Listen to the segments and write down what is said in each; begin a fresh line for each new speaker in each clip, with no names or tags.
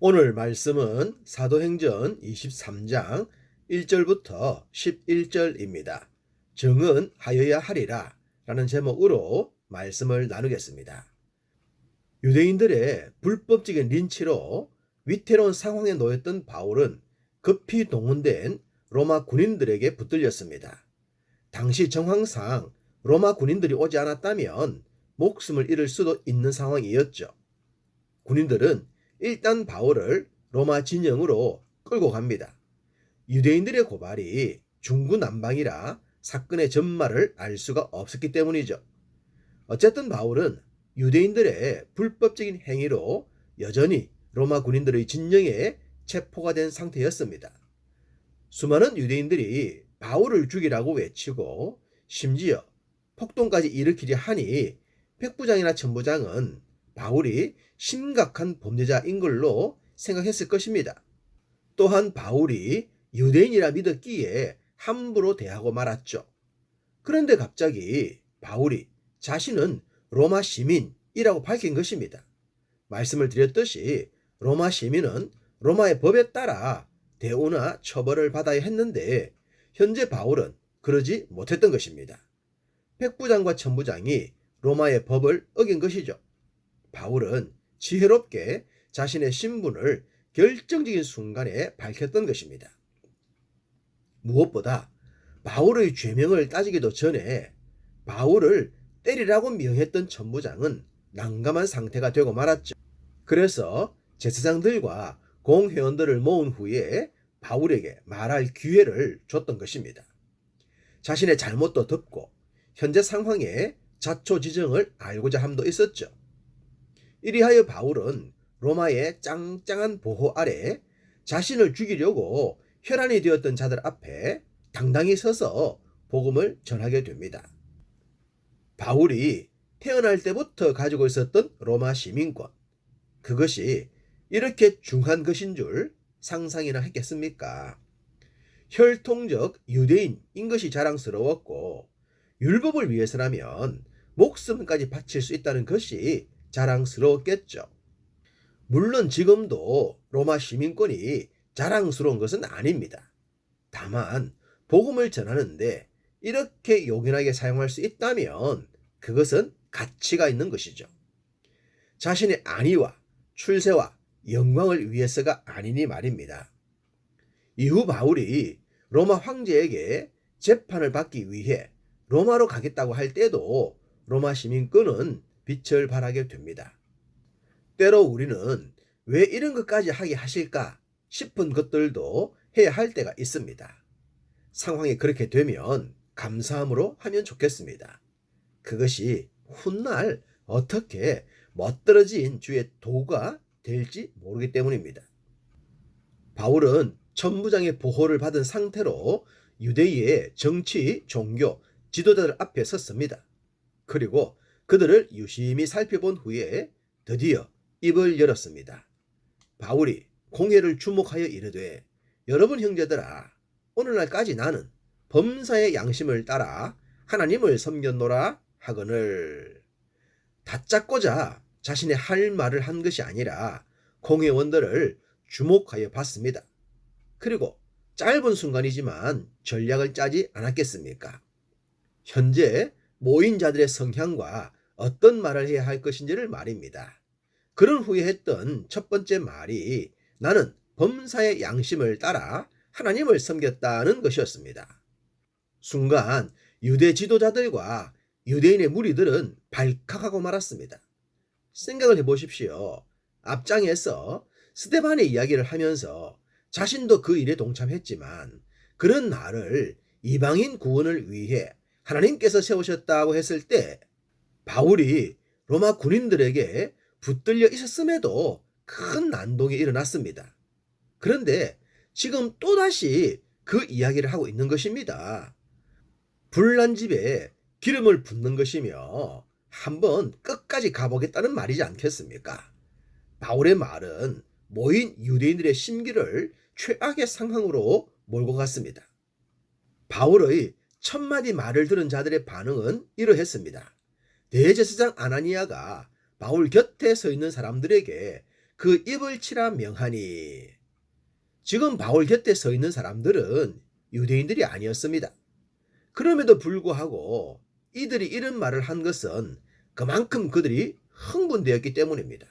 오늘 말씀은 사도행전 23장 1절부터 11절입니다. 정은 하여야 하리라 라는 제목으로 말씀을 나누겠습니다. 유대인들의 불법적인 린치로 위태로운 상황에 놓였던 바울은 급히 동원된 로마 군인들에게 붙들렸습니다. 당시 정황상 로마 군인들이 오지 않았다면 목숨을 잃을 수도 있는 상황이었죠. 군인들은 일단 바울을 로마 진영으로 끌고 갑니다. 유대인들의 고발이 중구난방이라 사건의 전말을 알 수가 없었기 때문이죠. 어쨌든 바울은 유대인들의 불법적인 행위로 여전히 로마 군인들의 진영에 체포가 된 상태였습니다. 수많은 유대인들이 바울을 죽이라고 외치고 심지어 폭동까지 일으키려 하니 백부장이나 천부장은 바울이 심각한 범죄자인 걸로 생각했을 것입니다. 또한 바울이 유대인이라 믿었기에 함부로 대하고 말았죠. 그런데 갑자기 바울이 자신은 로마 시민이라고 밝힌 것입니다. 말씀을 드렸듯이 로마 시민은 로마의 법에 따라 대우나 처벌을 받아야 했는데 현재 바울은 그러지 못했던 것입니다. 백부장과 천부장이 로마의 법을 어긴 것이죠. 바울은 지혜롭게 자신의 신분을 결정적인 순간에 밝혔던 것입니다. 무엇보다 바울의 죄명을 따지기도 전에 바울을 때리라고 명했던 천부장은 난감한 상태가 되고 말았죠. 그래서 제사장들과 공회원들을 모은 후에 바울에게 말할 기회를 줬던 것입니다. 자신의 잘못도 덮고 현재 상황의 자초지정을 알고자 함도 있었죠. 이리하여 바울은 로마의 짱짱한 보호 아래 자신을 죽이려고 혈안이 되었던 자들 앞에 당당히 서서 복음을 전하게 됩니다. 바울이 태어날 때부터 가지고 있었던 로마 시민권, 그것이 이렇게 중한 것인 줄 상상이나 했겠습니까? 혈통적 유대인인 것이 자랑스러웠고 율법을 위해서라면 목숨까지 바칠 수 있다는 것이 자랑스러웠겠죠. 물론 지금도 로마 시민권이 자랑스러운 것은 아닙니다. 다만 복음을 전하는데 이렇게 요긴하게 사용할 수 있다면 그것은 가치가 있는 것이죠. 자신의 안위와 출세와 영광을 위해서가 아니니 말입니다. 이후 바울이 로마 황제에게 재판을 받기 위해 로마로 가겠다고 할 때도 로마 시민권은 빛을 발하게 됩니다. 때로 우리는 왜 이런 것까지 하게 하실까 싶은 것들도 해야 할 때가 있습니다. 상황이 그렇게 되면 감사함으로 하면 좋겠습니다. 그것이 훗날 어떻게 멋들어진 주의 도구가 될지 모르기 때문입니다. 바울은 천부장의 보호를 받은 상태로 유대인의 정치, 종교, 지도자들 앞에 섰습니다. 그리고 그들을 유심히 살펴본 후에 드디어 입을 열었습니다. 바울이 공회를 주목하여 이르되, 여러분 형제들아, 오늘날까지 나는 범사의 양심을 따라 하나님을 섬겼노라 하거늘. 다짜고자 자신의 할 말을 한 것이 아니라 공회원들을 주목하여 봤습니다. 그리고 짧은 순간이지만 전략을 짜지 않았겠습니까? 현재 모인 자들의 성향과 어떤 말을 해야 할 것인지를 말입니다. 그런 후에 했던 첫 번째 말이 나는 범사의 양심을 따라 하나님을 섬겼다는 것이었습니다. 순간 유대 지도자들과 유대인의 무리들은 발칵하고 말았습니다. 생각을 해보십시오. 앞장에서 스데반의 이야기를 하면서 자신도 그 일에 동참했지만 그런 나를 이방인 구원을 위해 하나님께서 세우셨다고 했을 때 바울이 로마 군인들에게 붙들려 있었음에도 큰 난동이 일어났습니다. 그런데 지금 또다시 그 이야기를 하고 있는 것입니다. 불난 집에 기름을 붓는 것이며 한번 끝까지 가보겠다는 말이지 않겠습니까? 바울의 말은 모인 유대인들의 심기를 최악의 상황으로 몰고 갔습니다. 바울의 첫 마디 말을 들은 자들의 반응은 이러했습니다. 대제사장 아나니아가 바울 곁에 서 있는 사람들에게 그 입을 치라 명하니. 지금 바울 곁에 서 있는 사람들은 유대인들이 아니었습니다. 그럼에도 불구하고 이들이 이런 말을 한 것은 그만큼 그들이 흥분되었기 때문입니다.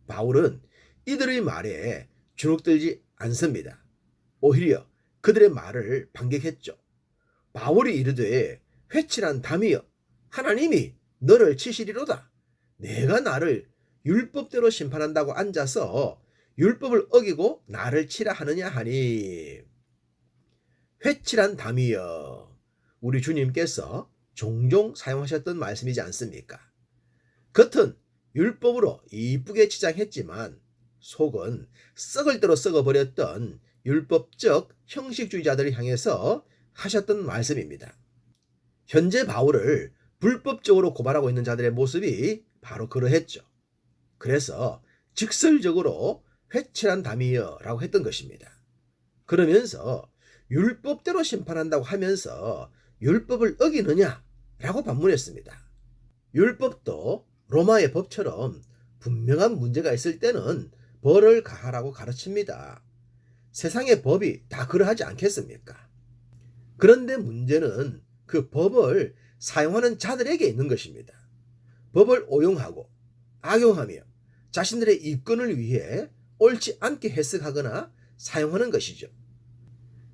바울은 이들의 말에 주눅들지 않습니다. 오히려 그들의 말을 반격했죠. 바울이 이르되 회칠한 담이여 하나님이 너를 치시리로다. 내가 나를 율법대로 심판한다고 앉아서 율법을 어기고 나를 치라 하느냐 하니. 회칠한 담이여, 우리 주님께서 종종 사용하셨던 말씀이지 않습니까? 겉은 율법으로 이쁘게 치장했지만 속은 썩을 대로 썩어버렸던 율법적 형식주의자들을 향해서 하셨던 말씀입니다. 현재 바울을 불법적으로 고발하고 있는 자들의 모습이 바로 그러했죠. 그래서 직설적으로 회칠한 담이여라고 했던 것입니다. 그러면서 율법대로 심판한다고 하면서 율법을 어기느냐라고 반문했습니다. 율법도 로마의 법처럼 분명한 문제가 있을 때는 벌을 가하라고 가르칩니다. 세상의 법이 다 그러하지 않겠습니까? 그런데 문제는 그 법을 사용하는 자들에게 있는 것입니다. 법을 오용하고 악용하며 자신들의 이권을 위해 옳지 않게 해석하거나 사용하는 것이죠.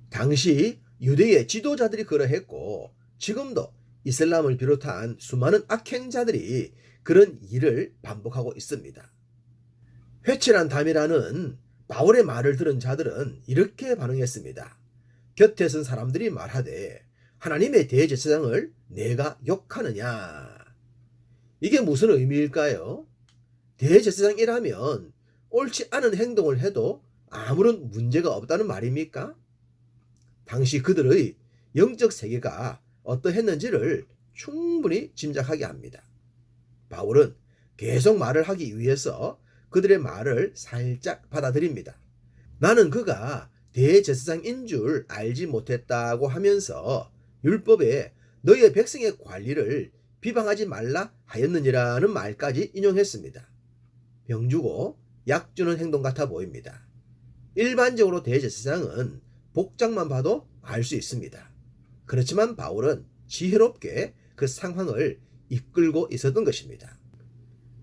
당시 유대의 지도자들이 그러했고 지금도 이슬람을 비롯한 수많은 악행자들이 그런 일을 반복하고 있습니다. 회칠한 담이라는 바울의 말을 들은 자들은 이렇게 반응했습니다. 곁에 선 사람들이 말하되 하나님의 대제사장을 내가 욕하느냐. 이게 무슨 의미일까요? 대제사장이라면 옳지 않은 행동을 해도 아무런 문제가 없다는 말입니까? 당시 그들의 영적 세계가 어떠했는지를 충분히 짐작하게 합니다. 바울은 계속 말을 하기 위해서 그들의 말을 살짝 받아들입니다. 나는 그가 대제사장인 줄 알지 못했다고 하면서 율법에 너희의 백성의 관리를 비방하지 말라 하였느니라는 말까지 인용했습니다. 병주고 약주는 행동 같아 보입니다. 일반적으로 대제사장은 복장만 봐도 알 수 있습니다. 그렇지만 바울은 지혜롭게 그 상황을 이끌고 있었던 것입니다.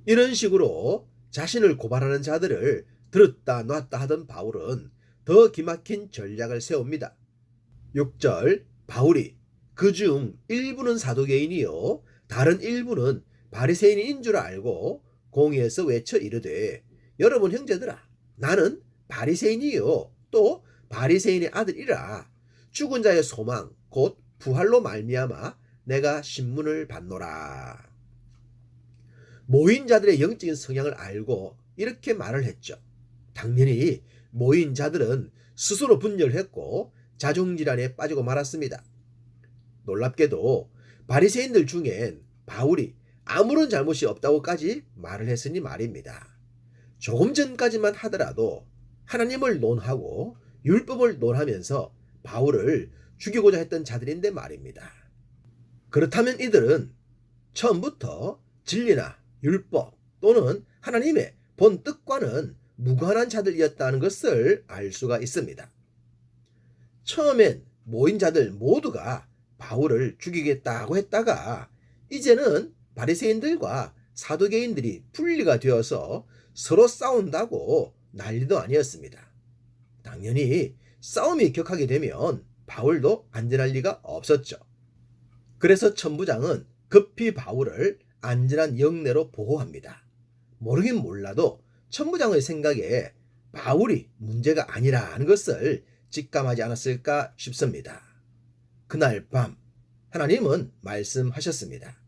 이런 식으로 자신을 고발하는 자들을 들었다 놨다 하던 바울은 더 기막힌 전략을 세웁니다. 6절 바울이 그중 일부는 사두개인이요 다른 일부는 바리새인인 줄 알고 공회에서 외쳐 이르되 여러분 형제들아 나는 바리새인이요 또 바리새인의 아들이라 죽은 자의 소망 곧 부활로 말미암아 내가 신문을 받노라. 모인 자들의 영적인 성향을 알고 이렇게 말을 했죠. 당연히 모인 자들은 스스로 분열했고 자중질환에 빠지고 말았습니다. 놀랍게도 바리새인들 중엔 바울이 아무런 잘못이 없다고까지 말을 했으니 말입니다. 조금 전까지만 하더라도 하나님을 논하고 율법을 논하면서 바울을 죽이고자 했던 자들인데 말입니다. 그렇다면 이들은 처음부터 진리나 율법 또는 하나님의 본 뜻과는 무관한 자들이었다는 것을 알 수가 있습니다. 처음엔 모인 자들 모두가 바울을 죽이겠다고 했다가 이제는 바리새인들과 사두개인들이 분리가 되어서 서로 싸운다고 난리도 아니었습니다. 당연히 싸움이 격하게 되면 바울도 안전할 리가 없었죠. 그래서 천부장은 급히 바울을 안전한 영내로 보호합니다. 모르긴 몰라도 천부장의 생각에 바울이 문제가 아니라는 것을 직감하지 않았을까 싶습니다. 그날 밤 하나님은 말씀하셨습니다.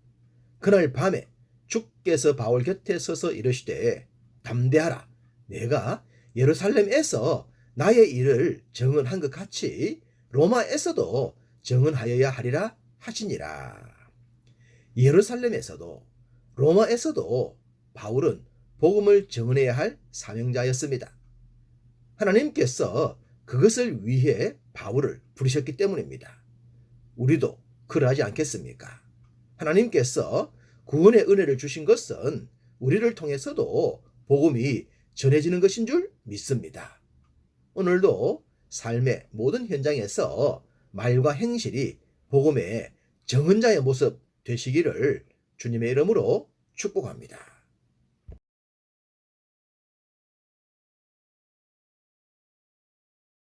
그날 밤에 주께서 바울 곁에 서서 이르시되 담대하라 내가 예루살렘에서 나의 일을 정언한 것 같이 로마에서도 정언하여야 하리라 하시니라. 예루살렘에서도 로마에서도 바울은 복음을 정언해야 할 사명자였습니다. 하나님께서 그것을 위해 바울을 부르셨기 때문입니다. 우리도 그러하지 않겠습니까? 하나님께서 구원의 은혜를 주신 것은 우리를 통해서도 복음이 전해지는 것인 줄 믿습니다. 오늘도 삶의 모든 현장에서 말과 행실이 복음의 정언자의 모습 되시기를 주님의 이름으로 축복합니다.